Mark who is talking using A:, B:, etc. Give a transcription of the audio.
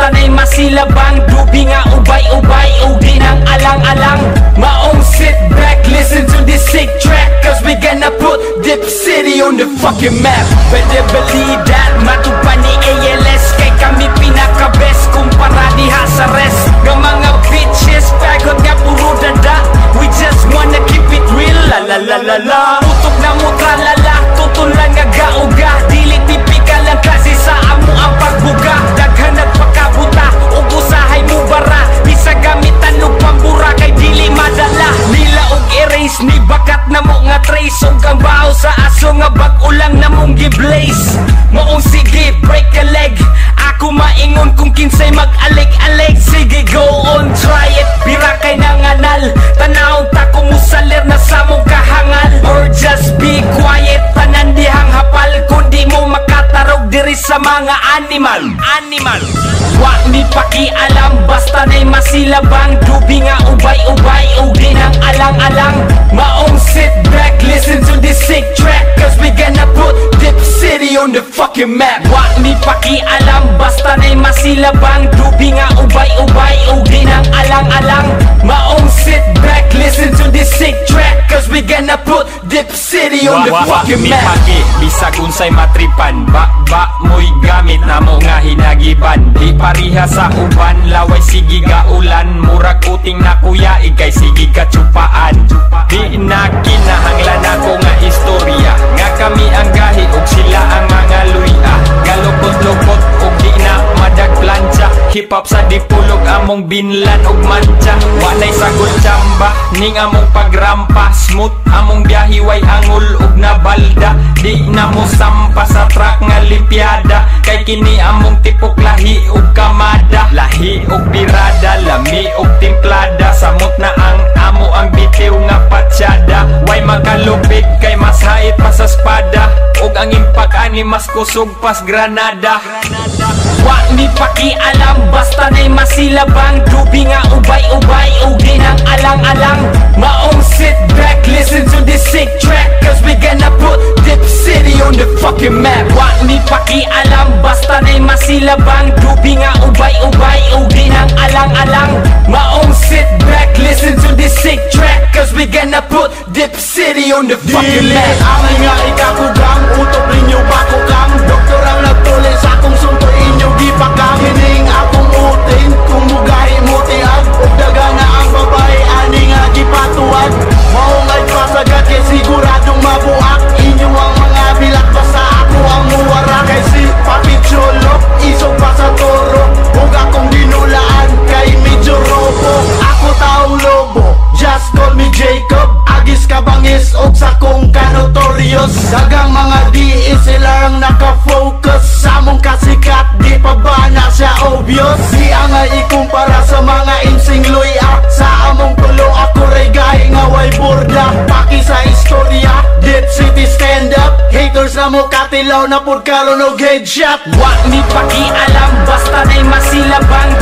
A: basta na'y masilabang. Dubi nga ubay-ubay o di nang alang-alang. Maong sit back, listen to this sick track, cause we gonna put Dip City on the fucking map. Better believe that, matupan ni ALS, kay kami pinaka-best kumpara diha sa rest. Ng mga bitches, fagot nga puro dada. We just wanna keep it real, la la la la la. Utok na mo tralala, tutol lang nga gauga. Dili tipikal ang klase sa amo ang pagbuga. Daghan nagpakabuta, ug usahay mo bara. Bisa gamitan og pambura, kay dili madala. Nila og erase, ni bakat na mo nga trace. Ug ang bao sa aso nga bag-ulang na mong giblaze. Maong sige, break a leg. Ako maingon kung kinsay mag-aleg-aleg. Sige, go on, try it. Bira kay nanganal, tanawon ta kung musalir na sa mong kahangal. Or just be quiet, tanan dihang hapal. Kundi mo makatarog diri sa mga animal. Wa ni pakialam, basta na'y masilabang. Dubi nga ubay-ubay o di nang alang-alang. Maong sit back, listen to this sick track, cause we gonna put Dip City on the fucking map. Wa ni pakialam, basta na'y masilabang. Dubi nga ubay-ubay o di nang alang-alang. Maong sit back, listen to this sick track, cause we gonna put Dip City on the fucking map.
B: Bisag unsay matripan, ba mo'y gamit na mo nga hinagiban. Di pariha sa uban, laway sige gaulan. Murag uting na kuya, ikay sige katsupaan. Di na kinahanglan ako nga istorya, nga kami ang gahi ug sila ang mga luya. Galupot-lupot ug di na madagplancha. Hip-hop sa dipulog among binlan ug mancha. Walay sagol chamba, ning among pagrampa. Smooth among biyahe, way angol ug nabalda. Di na mo sampa sa track nga limpyada, kay kini among tipok lahi ug kamada. Lahi ug birada, lami ug timplada. Samot na ang amo ang bitiw nga patsyada. Way makalupig kay mas hait pa sa espada, ug ang impact ani mas kusog pas granada.
A: Wa ni pakialam, basta na'y masilabang. Dubi nga ubay-ubay o di nang alang-alang. Maong sit back, listen to this sick track, cause we gonna put Dip City on the fucking map. Wa ni pakialam, basta na'y masilabang. Dubi nga ubay-ubay o di nang alang-alang. Maong sit back, listen to this sick track, cause we gonna put Dip City on the fucking map.
C: Dili ang nga ikakugang, utok ninyo bakukang. Doktor ang nagtulis sa akong sunto inyo gipakahining akong utin. Kung mugahi mo tiag, ug daga na ang babae ani nga gipatuwad. Maungay pasagat kay siguradong mabuak. Inyo ang mga bilat, basta ako ang muwara. Kay si Papi Cholo, isog pa sa toro. Ug akong ginulaan kay medyo robo. Ako taong lobo, just call me Jacob. Agis ka bangis og sa kong kanotorious. Dagang mga DE sila ang nakafocus sa mong kasikat, di pa ba na siya obvious? Di ang ikumpara sa mga insing luya. Sa among tulo ako ray gahi nga way borda. Paki sa istorya, Dip City stand up. Haters na mo katilaw na pud karon og headshot.
A: Wa ni pakialam, basta na'y masilabang.